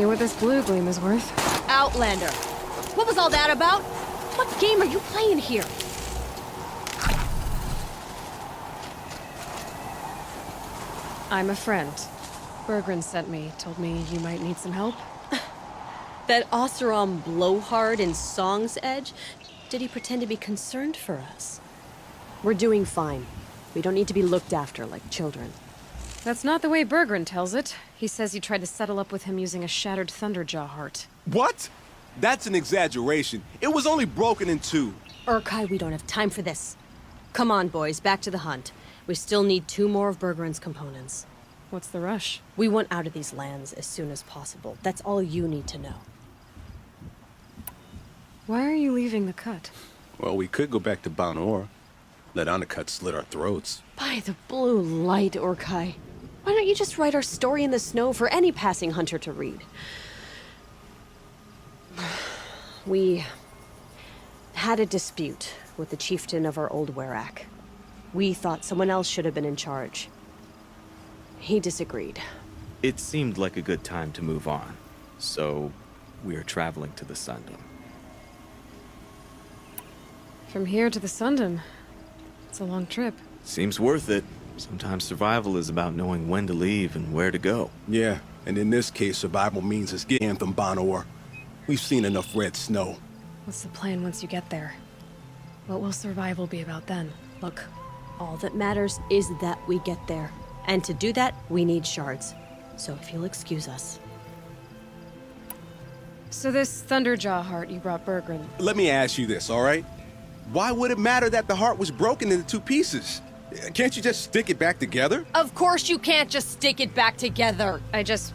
see what this blue gleam is worth. Outlander. What was all that about? What game are you playing here? I'm a friend. Bergren sent me, told me you might need some help. That Oseram blowhard in Song's Edge? Did he pretend to be concerned for us? We're doing fine. We don't need to be looked after like children. That's not the way Bergren tells it. He says you tried to settle up with him using a shattered Thunderjaw heart. What? That's an exaggeration. It was only broken in two. Urkai, we don't have time for this. Come on, boys, back to the hunt. We still need 2 more of Bergren's components. What's the rush? We want out of these lands as soon as possible. That's all you need to know. Why are you leaving the cut? Well, we could go back to Banor. Let Undercut slit our throats. By the blue light, Urkai. Why don't you just write our story in the snow for any passing hunter to read? We had a dispute with the chieftain of our old Werak. We thought someone else should have been in charge. He disagreed. It seemed like a good time to move on, so we're traveling to the Sundom. From here to the Sundom. It's a long trip. Seems worth it. Sometimes survival is about knowing when to leave and where to go. Yeah, and in this case, survival means us getting from Banor. We've seen enough red snow. What's the plan once you get there? What will survival be about then? Look, all that matters is that we get there. And to do that, we need shards. So if you'll excuse us. So this Thunderjaw heart you brought Bergren. Let me ask you this, all right? Why would it matter that the heart was broken into 2 pieces? Can't you just stick it back together? Of course you can't just stick it back together. I just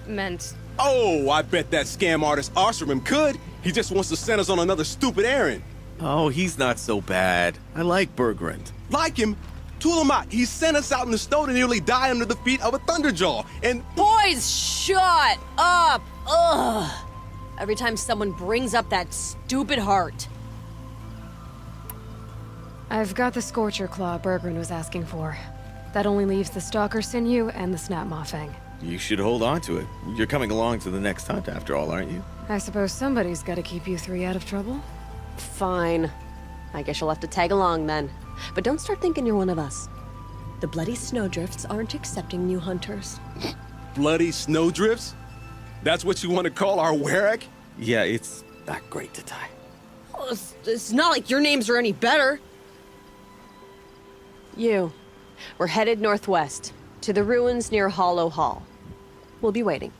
meant... Oh, I bet that scam artist Arsarim could. He just wants to send us on another stupid errand. Oh, he's not so bad. I like Bergren. Like him? Tulamat, he sent us out in the snow to nearly die under the feet of a Thunderjaw, and... Boys, shut up! Ugh! Every time someone brings up that stupid heart. I've got the Scorcher Claw Bergren was asking for. That only leaves the Stalker Sinew and the Snap Fang. You should hold on to it. You're coming along to the next hunt after all, aren't you? I suppose somebody's gotta keep you 3 out of trouble. Fine. I guess you'll have to tag along then. But don't start thinking you're one of us. The Bloody Snowdrifts aren't accepting new hunters. Bloody snowdrifts? That's what you want to call our Werak? Yeah, it's not great to tie. Oh, it's not like your names are any better. We're headed northwest, to the ruins near Hollow Hall. We'll be waiting.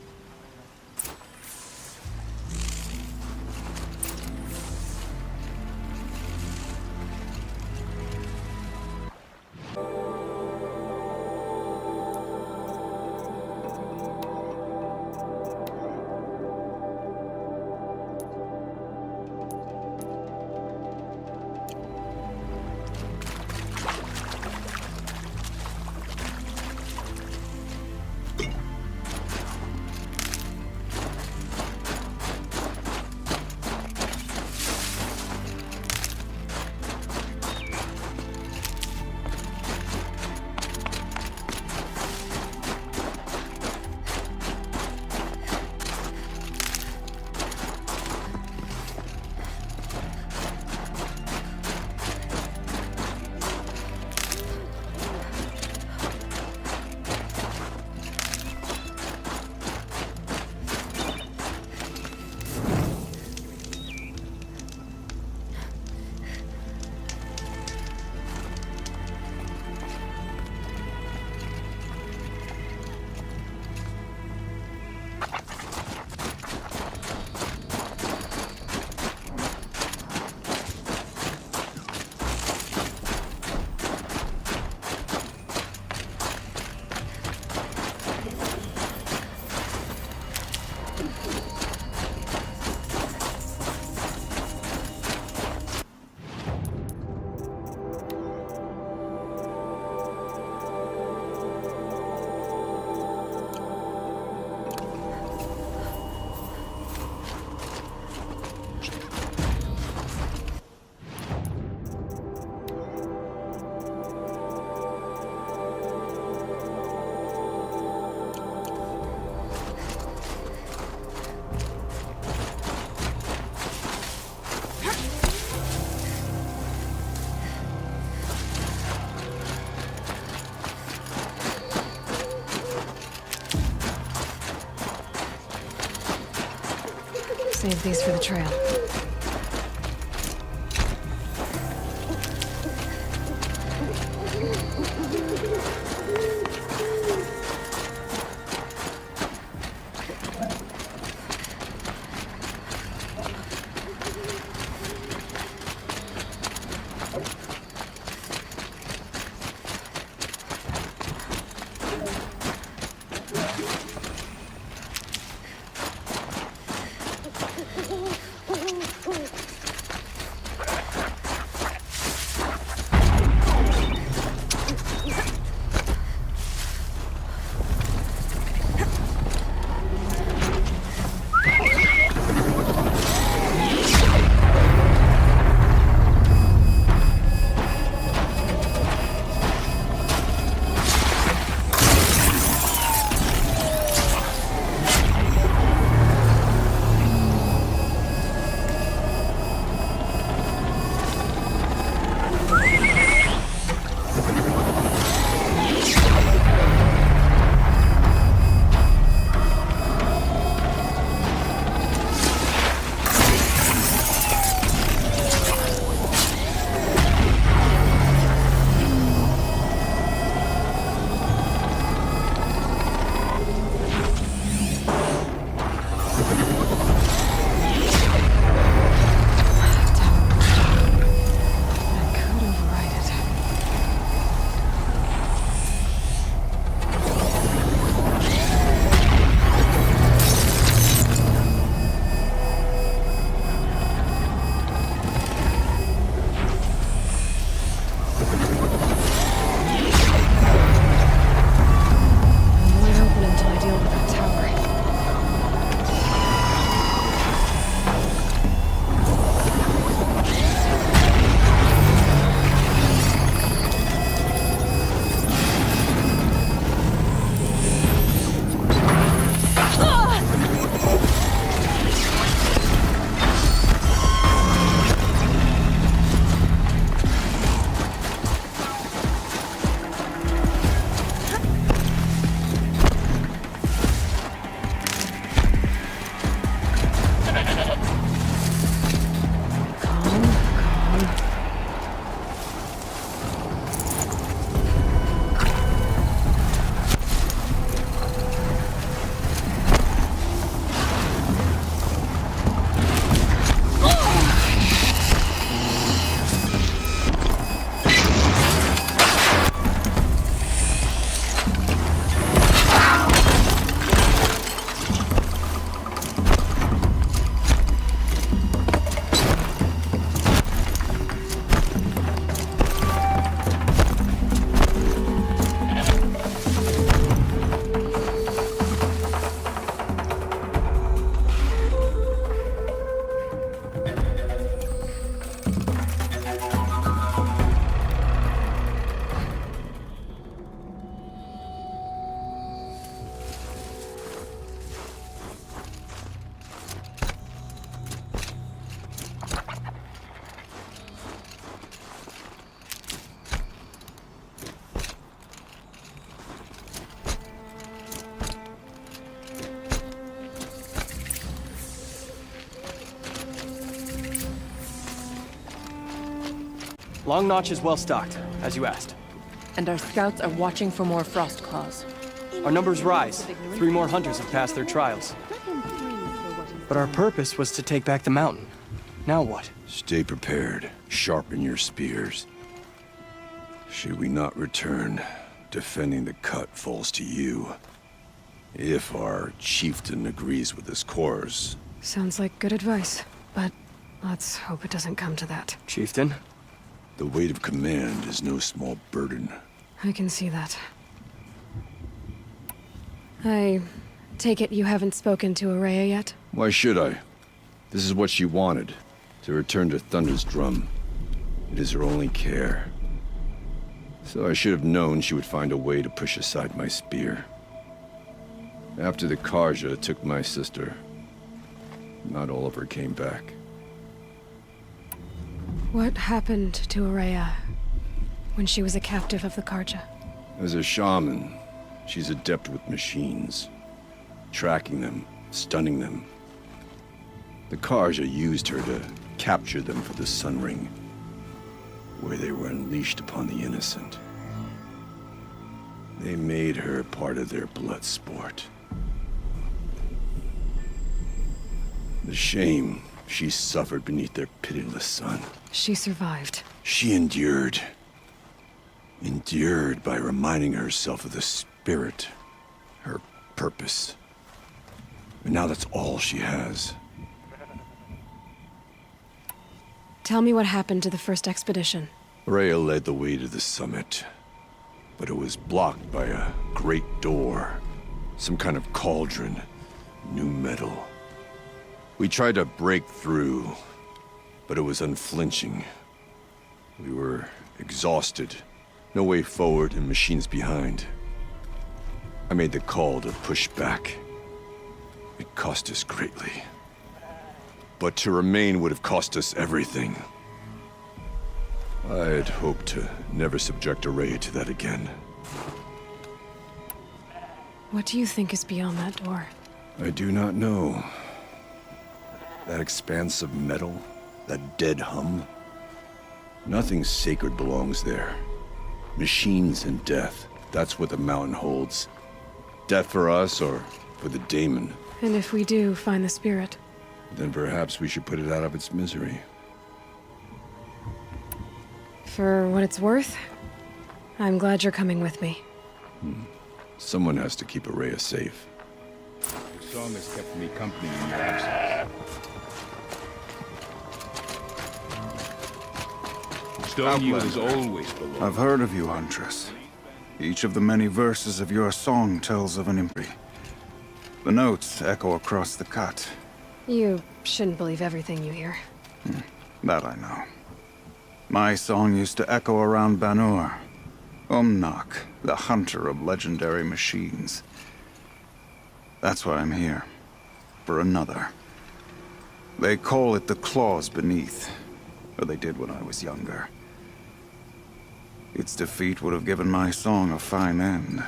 these for the trail. Long Notch is well stocked, as you asked. And our scouts are watching for more frost claws. Our numbers rise. 3 more hunters have passed their trials. But our purpose was to take back the mountain. Now what? Stay prepared. Sharpen your spears. Should we not return, defending the cut falls to you. If our chieftain agrees with his course. Sounds like good advice, but let's hope it doesn't come to that. Chieftain? The weight of command is no small burden. I can see that. I take it you haven't spoken to Araya yet? Why should I? This is what she wanted, to return to Thunder's drum. It is her only care. So I should have known she would find a way to push aside my spear. After the Karja took my sister, not all of her came back. What happened to Araya when she was a captive of the Karja? As a shaman, she's adept with machines. Tracking them, stunning them. The Karja used her to capture them for the Sun Ring, where they were unleashed upon the innocent. They made her part of their blood sport. The shame she suffered beneath their pitiless sun. She survived. She endured. Endured by reminding herself of the spirit, her purpose. And now that's all she has. Tell me what happened to the first expedition. Rhea led the way to the summit, but it was blocked by a great door. Some kind of cauldron, new metal. We tried to break through, but it was unflinching. We were exhausted, no way forward and machines behind. I made the call to push back. It cost us greatly. But to remain would have cost us everything. I had hoped to never subject Araya to that again. What do you think is beyond that door? I do not know. That expanse of metal, that dead hum. Nothing sacred belongs there. Machines and death, that's what the mountain holds. Death for us or for the daemon. And if we do find the spirit? Then perhaps we should put it out of its misery. For what it's worth, I'm glad you're coming with me. Someone has to keep Araya safe. Your song has kept me company in your absence. Stone you is always below. I've heard of you, Huntress. Each of the many verses of your song tells of an impi. The notes echo across the cut. You shouldn't believe everything you hear. That I know. My song used to echo around Banur. Umnak, the hunter of legendary machines. That's why I'm here. For another. They call it the claws beneath. Or they did when I was younger. Its defeat would have given my song a fine end.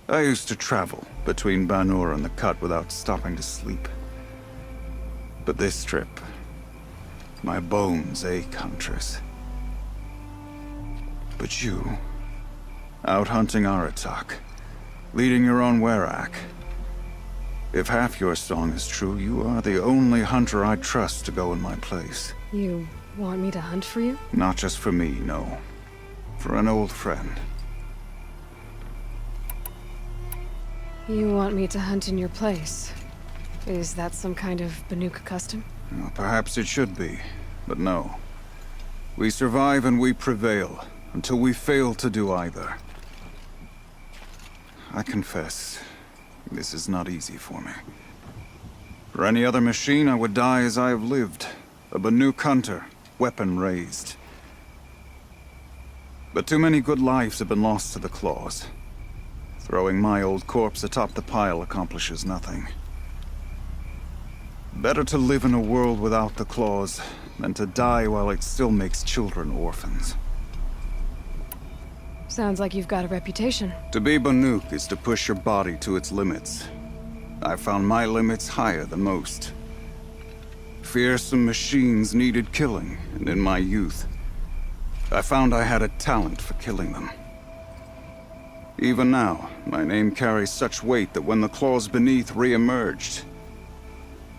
I used to travel between Banur and the Cut without stopping to sleep. But this trip, my bones ache, Huntress. But you, out hunting Aratak, leading your own Werak. If half your song is true, you are the only hunter I trust to go in my place. You want me to hunt for you? Not just for me, no. For an old friend. You want me to hunt in your place? Is that some kind of Banuk custom? Well, perhaps it should be, but no. We survive and we prevail, until we fail to do either. I confess, this is not easy for me. For any other machine, I would die as I have lived. A Banuk hunter, weapon raised. But too many good lives have been lost to the claws. Throwing my old corpse atop the pile accomplishes nothing. Better to live in a world without the claws than to die while it still makes children orphans. Sounds like you've got a reputation. To be Banuk is to push your body to its limits. I found my limits higher than most. Fearsome machines needed killing, and in my youth, I found I had a talent for killing them. Even now, my name carries such weight that when the claws beneath re-emerged,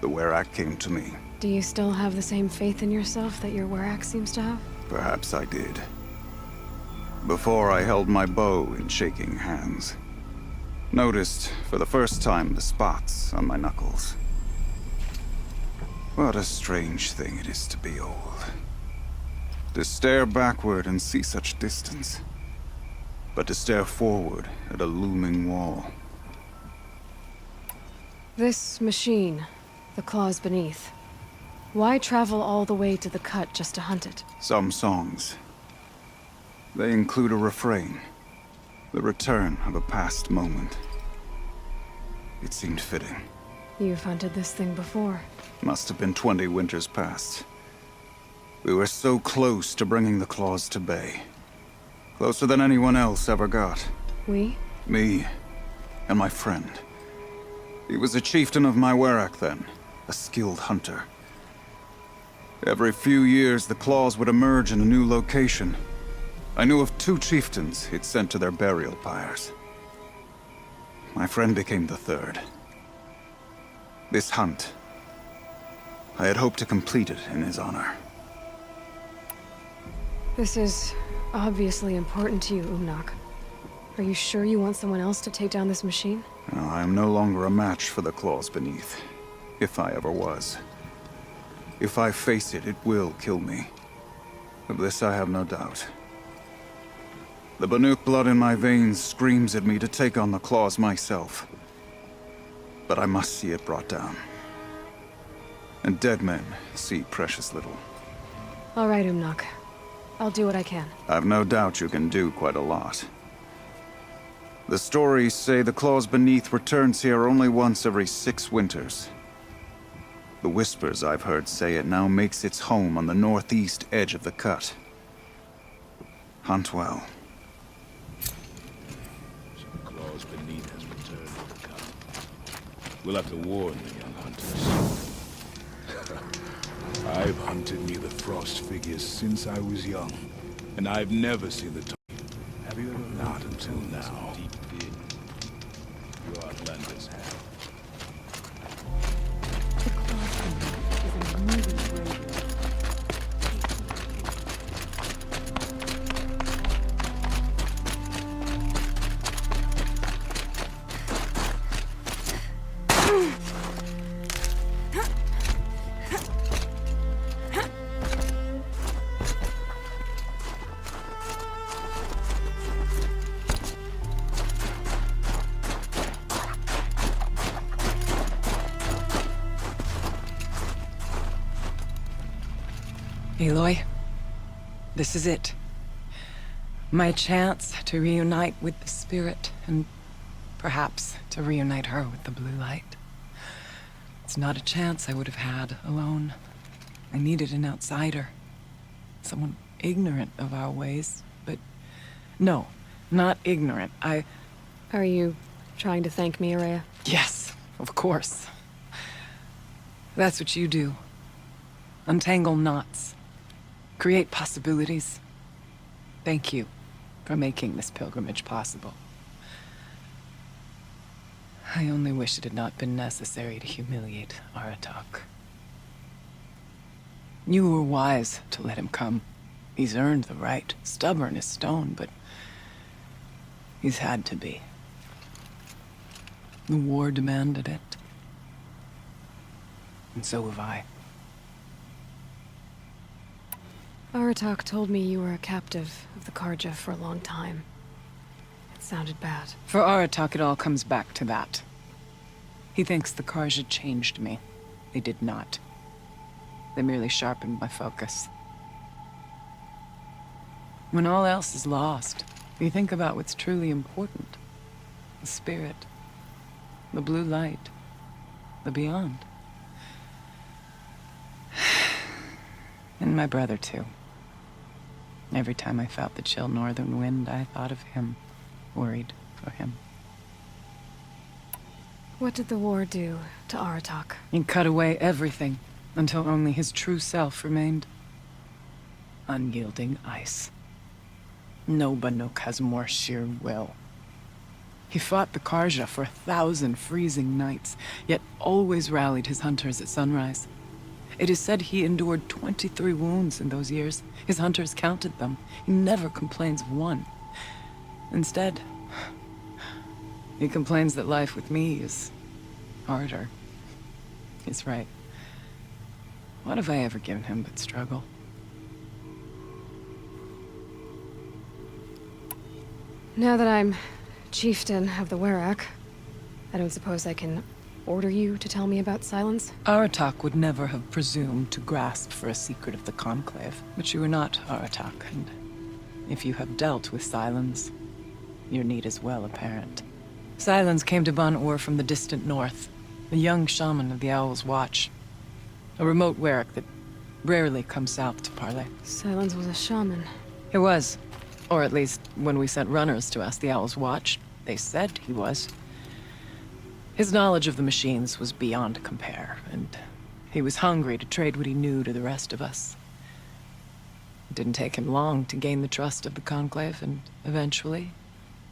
the Werak came to me. Do you still have the same faith in yourself that your Werak seems to have? Perhaps I did. Before I held my bow in shaking hands. Noticed, for the first time, the spots on my knuckles. What a strange thing it is to be old. To stare backward and see such distance. But to stare forward at a looming wall. This machine, the claws beneath. Why travel all the way to the Cut just to hunt it? Some songs. They include a refrain. The return of a past moment. It seemed fitting. You've hunted this thing before. Must have been 20 winters past. We were so close to bringing the claws to bay. Closer than anyone else ever got. We? Me and my friend. He was a chieftain of my Werak then, a skilled hunter. Every few years, the claws would emerge in a new location. I knew of 2 chieftains he'd sent to their burial pyres. My friend became the 3rd. This hunt, I had hoped to complete it in his honor. This is obviously important to you, Umnak. Are you sure you want someone else to take down this machine? No, I am no longer a match for the claws beneath, if I ever was. If I face it, it will kill me. Of this I have no doubt. The Banuk blood in my veins screams at me to take on the claws myself. But I must see it brought down. And dead men see precious little. All right, Umnak. I'll do what I can. I've no doubt you can do quite a lot. The stories say the claws beneath returns here only once every 6 winters. The whispers I've heard say it now makes its home on the northeast edge of the cut. Hunt well. So the claws beneath has returned to the cut. We'll have to warn the young hunters. I've hunted near the frost figures since I was young, and I've never seen the Have you ever? Not until now. Deep fear. Your outlanders have. Aloy, this is it. My chance to reunite with the spirit, and perhaps to reunite her with the blue light. It's not a chance I would have had alone. I needed an outsider. Someone ignorant of our ways, but... No, not ignorant. Are you trying to thank me, Araya? Yes, of course. That's what you do. Untangle knots. Create possibilities. Thank you for making this pilgrimage possible. I only wish it had not been necessary to humiliate Aratak. You were wise to let him come. He's earned the right, stubborn as stone, but he's had to be. The war demanded it. And so have I. Aratak told me you were a captive of the Karja for a long time. It sounded bad. For Aratak, it all comes back to that. He thinks the Karja changed me. They did not. They merely sharpened my focus. When all else is lost, you think about what's truly important. The spirit. The blue light. The beyond. And my brother, too. Every time I felt the chill northern wind, I thought of him, worried for him. What did the war do to Aratak? He cut away everything, until only his true self remained. Unyielding ice. No Banuk has more sheer will. He fought the Karja for 1,000 freezing nights, yet always rallied his hunters at sunrise. It is said he endured 23 wounds in those years. His hunters counted them. He never complains of one. Instead, he complains that life with me is harder. He's right. What have I ever given him but struggle? Now that I'm chieftain of the Werak, I don't suppose I can order you to tell me about Silence? Aratak would never have presumed to grasp for a secret of the Conclave. But you are not Aratak, and if you have dealt with Silence, your need is well apparent. Silence came to Ban-Ur from the distant north, a young shaman of the Owl's Watch. A remote Werak that rarely comes south to parley. Silence was a shaman. He was. Or at least, when we sent runners to ask the Owl's Watch, they said he was. His knowledge of the machines was beyond compare, and he was hungry to trade what he knew to the rest of us. It didn't take him long to gain the trust of the Conclave, and eventually,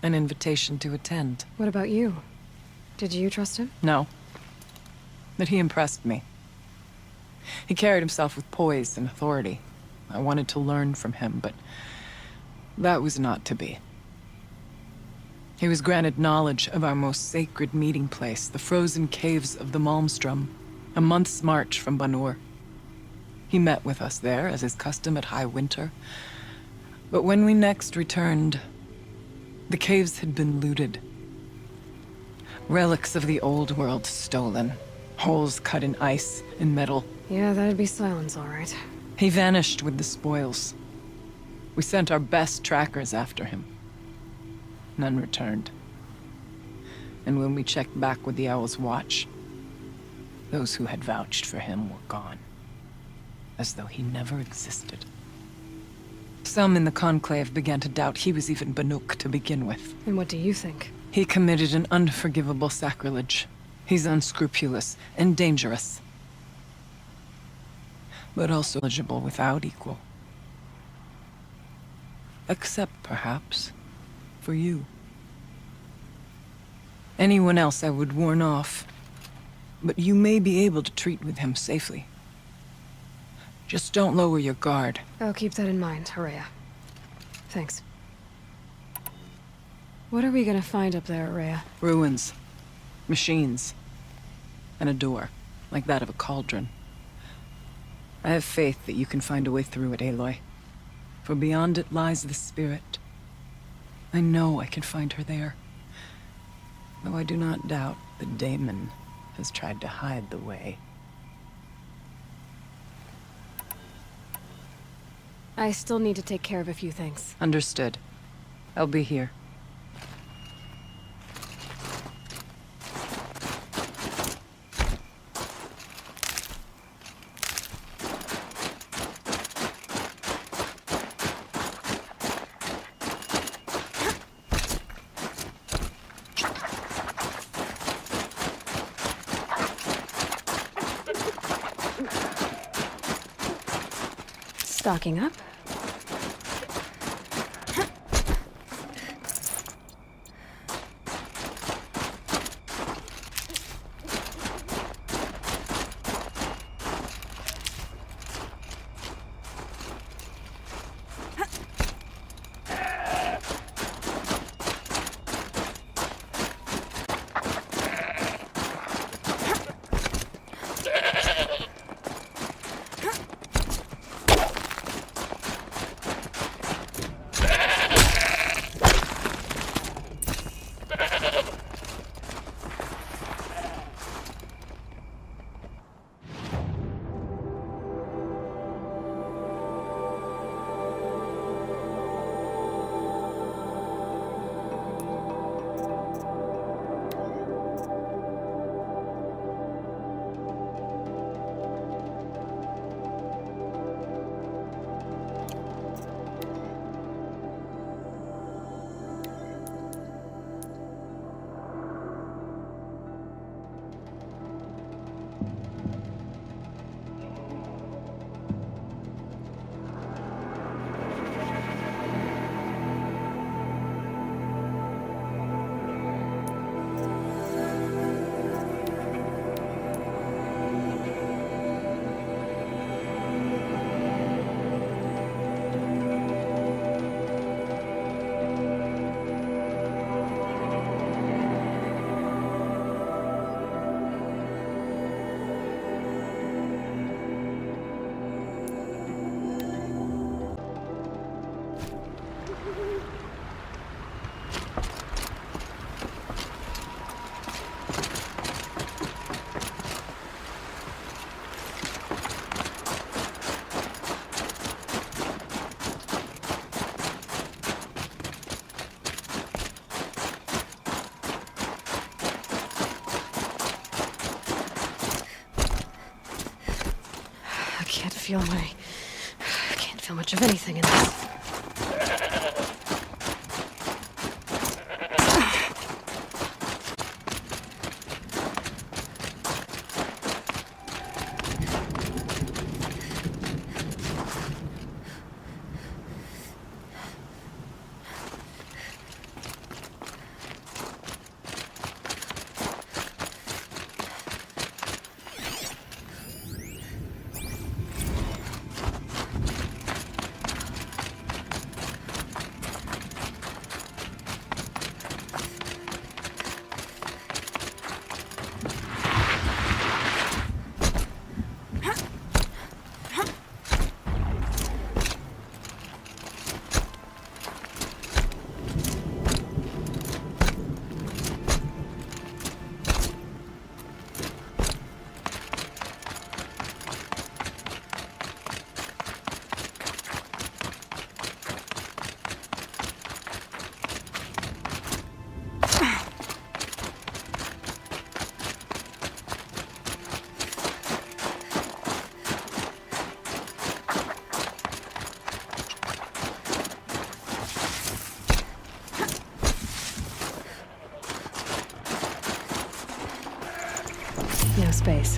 an invitation to attend. What about you? Did you trust him? No. But he impressed me. He carried himself with poise and authority. I wanted to learn from him, but that was not to be. He was granted knowledge of our most sacred meeting place, the frozen caves of the Malmstrom, a month's march from Banur. He met with us there, as is custom at high winter. But when we next returned, the caves had been looted. Relics of the old world stolen. Holes cut in ice and metal. Yeah, that'd be Silence, all right. He vanished with the spoils. We sent our best trackers after him. None returned. And when we checked back with the Owl's Watch, those who had vouched for him were gone. As though he never existed. Some in the Conclave began to doubt he was even Banuk to begin with. And what do you think? He committed an unforgivable sacrilege. He's unscrupulous and dangerous. But also eligible without equal. Except, perhaps, for you. Anyone else I would warn off. But you may be able to treat with him safely. Just don't lower your guard. I'll keep that in mind, Araya. Thanks. What are we gonna find up there, Araya? Ruins. Machines. And a door, like that of a cauldron. I have faith that you can find a way through it, Aloy. For beyond it lies the spirit. I know I can find her there. Though I do not doubt that Damon has tried to hide the way. I still need to take care of a few things. Understood. I'll be here. Stocking up. I can't feel much of anything in this. space.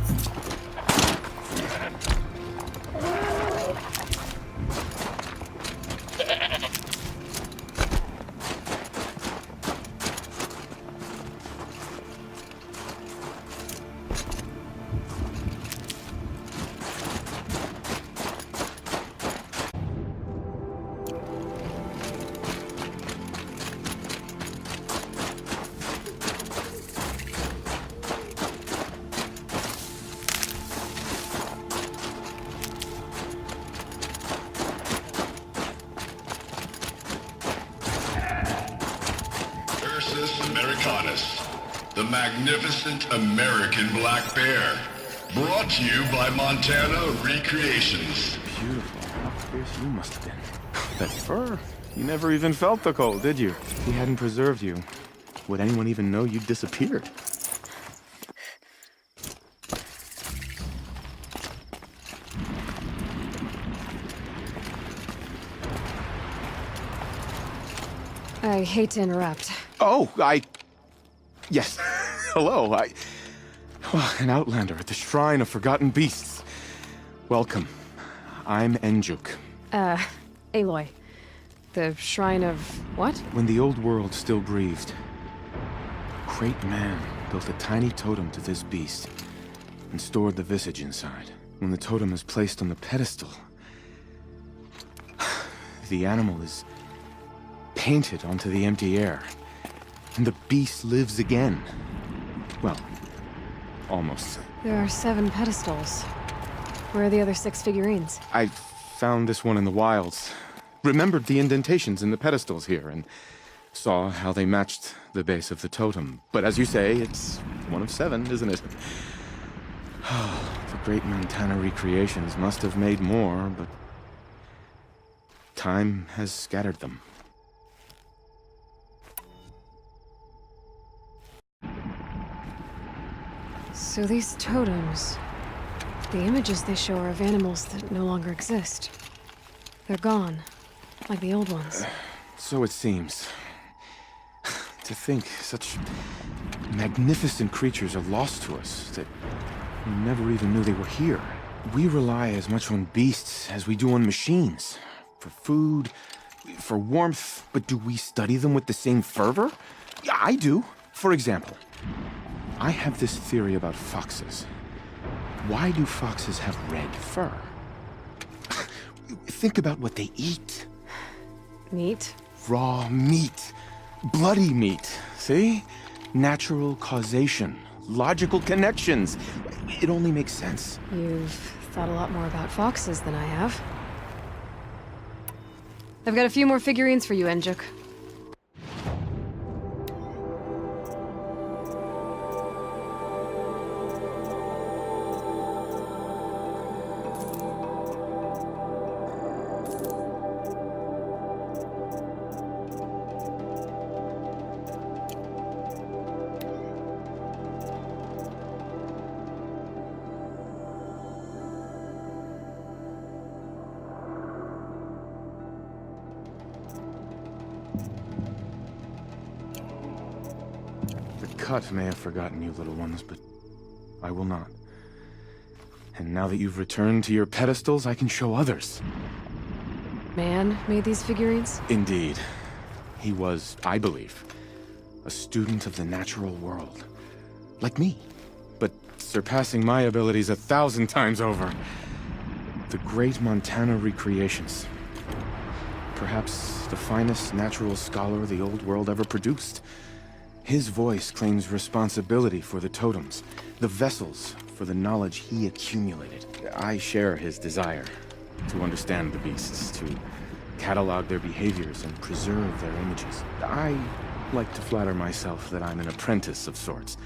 Americanus, the magnificent American black bear. Brought to you by Montana Recreations. Beautiful. How fierce you must have been. That fur. You never even felt the cold, did you? If we hadn't preserved you, would anyone even know you'd disappeared? I hate to interrupt. Oh, Yes. Hello, an outlander at the Shrine of Forgotten Beasts. Welcome. I'm Enjuk. Aloy. The Shrine of what? When the old world still breathed, a great man built a tiny totem to this beast and stored the visage inside. When the totem is placed on the pedestal, the animal is painted onto the empty air, and the beast lives again. Well, almost. There are 7 pedestals. Where are the other 6 figurines? I found this one in the wilds, remembered the indentations in the pedestals here, and saw how they matched the base of the totem. But as you say, it's one of 7, isn't it? The great Montana Recreations must have made more, but time has scattered them. So these totems, the images they show are of animals that no longer exist. They're gone, like the old ones. So it seems. To think such magnificent creatures are lost to us, that we never even knew they were here. We rely as much on beasts as we do on machines. For food, for warmth, but do we study them with the same fervor? Yeah, I do. For example, I have this theory about foxes. Why do foxes have red fur? Think about what they eat. Meat? Raw meat. Bloody meat. See? Natural causation. Logical connections. It only makes sense. You've thought a lot more about foxes than I have. I've got a few more figurines for you, Enjuk. Cut may have forgotten you, little ones, but I will not. And now that you've returned to your pedestals, I can show others. Man made these figurines? Indeed. He was, I believe, a student of the natural world. Like me, but surpassing my abilities 1,000 times over. The great Montana Recreations. Perhaps the finest natural scholar the old world ever produced. His voice claims responsibility for the totems, the vessels for the knowledge he accumulated. I share his desire to understand the beasts, to catalog their behaviors and preserve their images. I like to flatter myself that I'm an apprentice of sorts,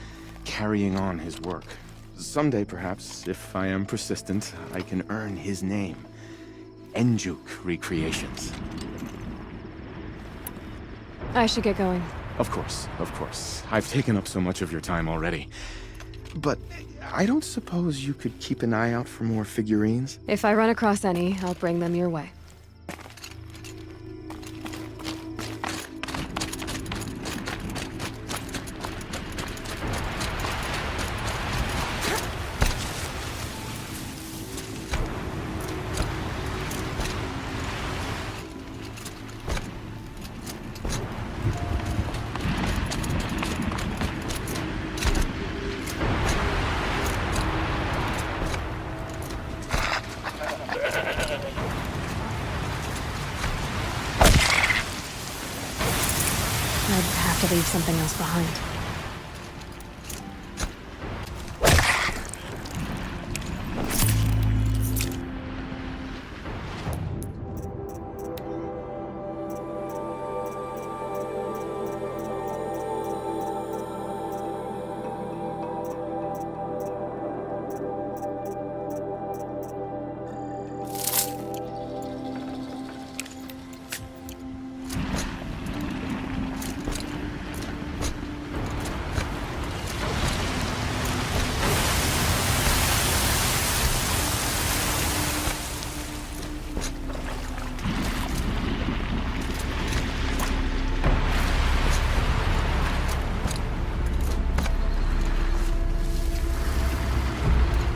carrying on his work. Someday, perhaps, if I am persistent, I can earn his name. Enjuk Recreations. I should get going. Of course, of course. I've taken up so much of your time already. But I don't suppose you could keep an eye out for more figurines? If I run across any, I'll bring them your way. to leave something else behind.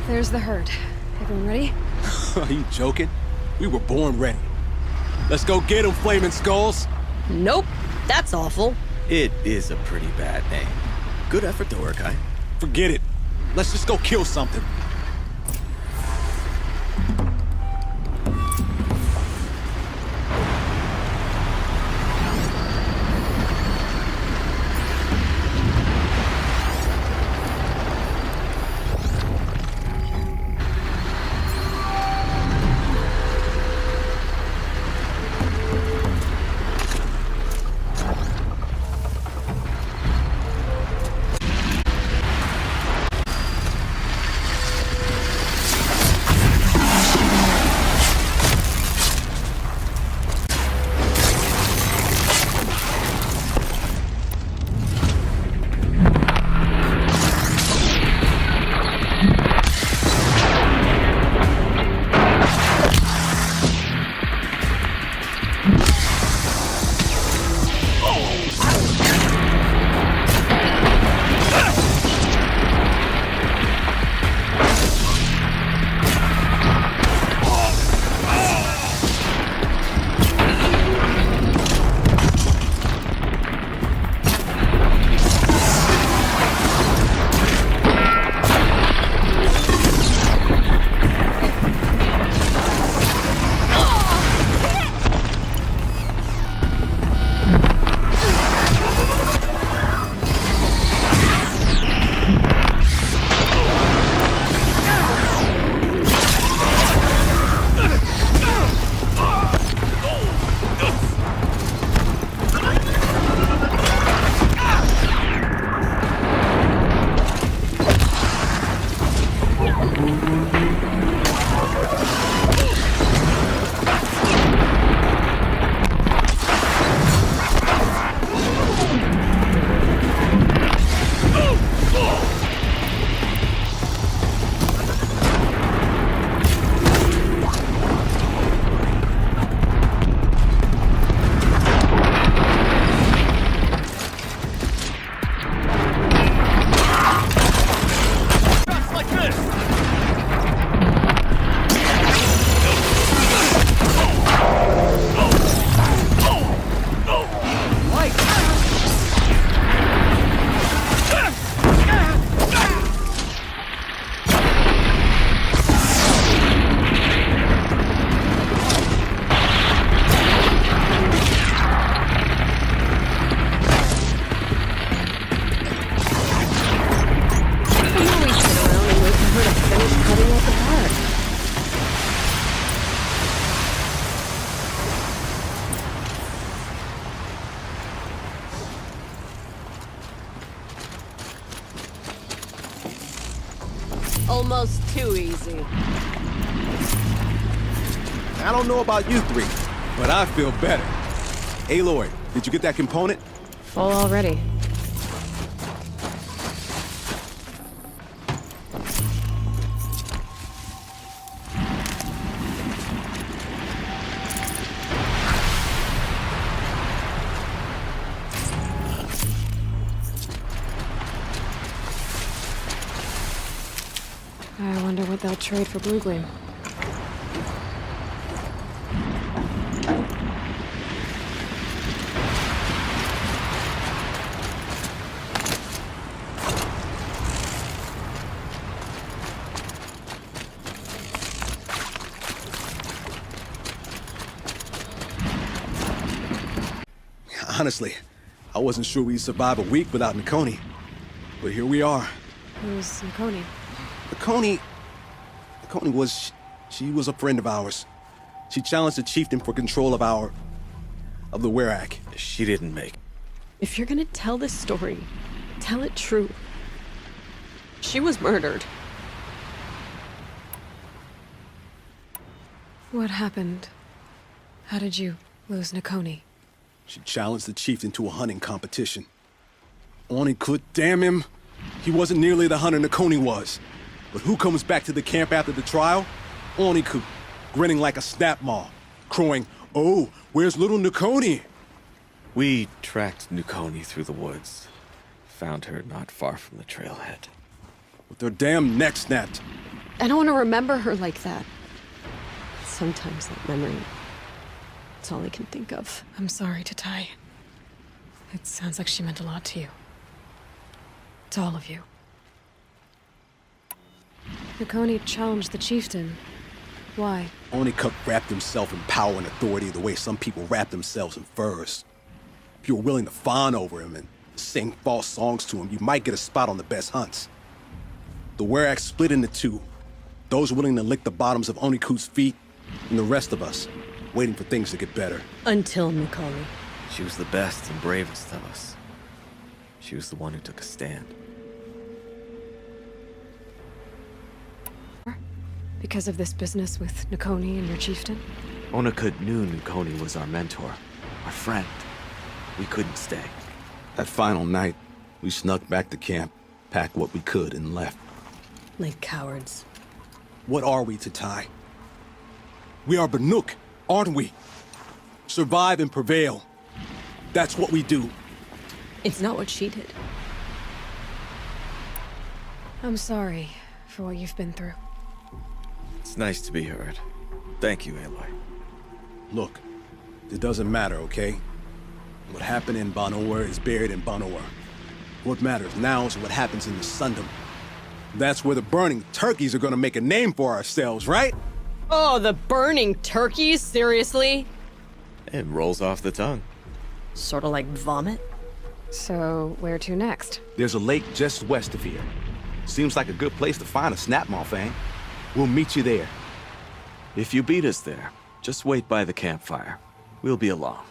There's the herd. Everyone ready? Are you joking? We were born ready. Let's go get them, flaming skulls. Nope, that's awful. It is a pretty bad name. Good effort though, Urkai. Forget it. Let's just go kill something. Almost too easy. I don't know about you three, but I feel better. Aloy, did you get that component? Full already. I wonder what they'll trade for Blue Gleam. Honestly, I wasn't sure we'd survive a week without Nakoni. But here we are. Who's Nakoni? Nakoni was... She was a friend of ours. She challenged the chieftain for control of the Werak. She didn't make. If you're gonna tell this story, tell it true. She was murdered. What happened? How did you lose Nakoni? She challenged the chieftain to a hunting competition. Onikut, damn him! He wasn't nearly the hunter Nakoni was. But who comes back to the camp after the trial? Onikut, grinning like a snap maw, crowing, "Oh, where's little Nakoni?" We tracked Nakoni through the woods. Found her not far from the trailhead. With their damn neck snapped. I don't want to remember her like that. Sometimes that memory, it's all I can think of. I'm sorry, Tatai. It sounds like she meant a lot to you. To all of you. Nakoni challenged the chieftain. Why? Onikut wrapped himself in power and authority the way some people wrap themselves in furs. If you were willing to fawn over him and sing false songs to him, you might get a spot on the best hunts. The Werak split into two. Those willing to lick the bottoms of Onikut's feet, and the rest of us, waiting for things to get better. Until Nakoni. She was the best and bravest of us. She was the one who took a stand. Because of this business with Nakoni and your chieftain? Onikut knew Nakoni was our mentor, our friend. We couldn't stay. That final night, we snuck back to camp, packed what we could, and left. Like cowards. What are we, Tatai? We are Banuk, aren't we? Survive and prevail. That's what we do. It's not what she did. I'm sorry for what you've been through. It's nice to be heard. Thank you, Aloy. Look, it doesn't matter, okay? What happened in Banowar is buried in Banowar. What matters now is what happens in the Sundom. That's where the burning turkeys are gonna make a name for ourselves, right? Oh, the burning turkeys? Seriously? It rolls off the tongue. Sort of like vomit? So, where to next? There's a lake just west of here. Seems like a good place to find a snapmaw fang. We'll meet you there. If you beat us there, just wait by the campfire. We'll be along.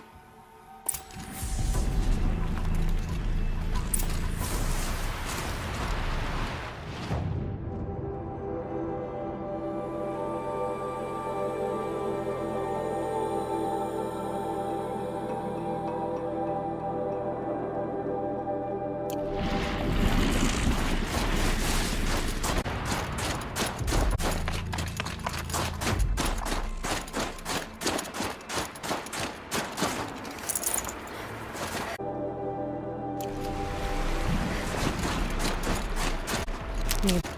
Need